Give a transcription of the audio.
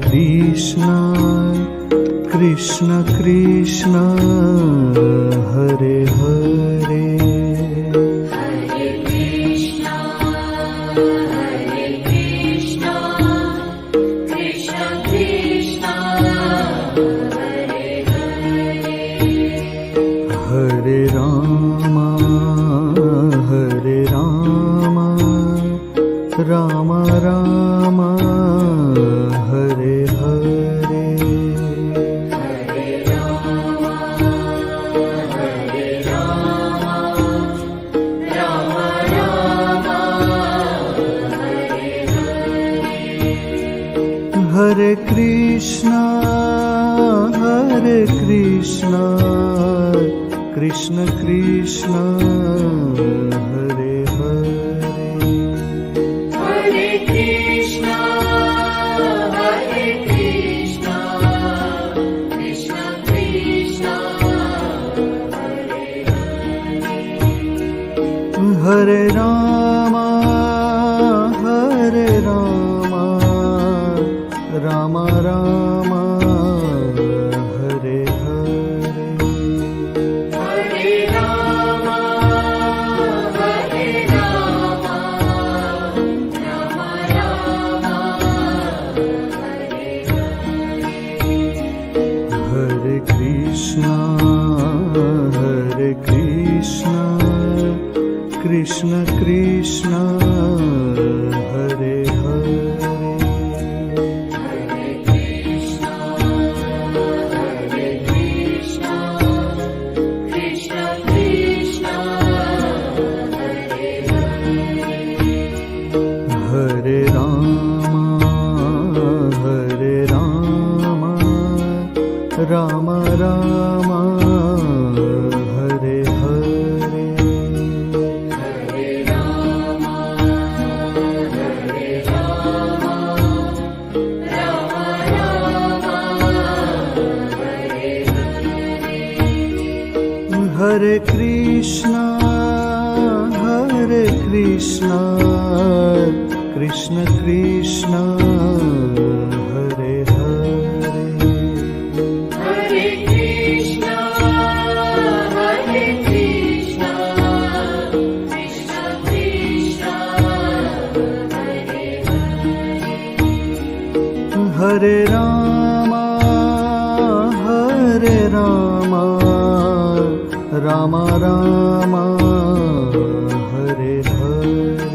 Krishna Krishna Krishna Hare Hare Hare Krishna Krishna Krishna Hare Hare Hare Rama Rama Rama Hare Hare Hare Rama Rama Rama Hare Hare Hare Krishna Krishna Krishna Hare Hare Hare Krishna Krishna Krishna Hare Hare Hare Rama Rama Rama Hare Hare Hare Rama Rama Rama Hare Hare Hare Krishna Krishna Krishna Hare Hare Hare Krishna Krishna Krishna Hare Hare Hare Rama Rama Rama Hare Hare Hare Rama Rama Rama Hare Hare Hare Krishna Krishna Krishna Hare Hare Hare Krishna Krishna Krishna Hare Hare Hare Rama Rama Rama Hare Hare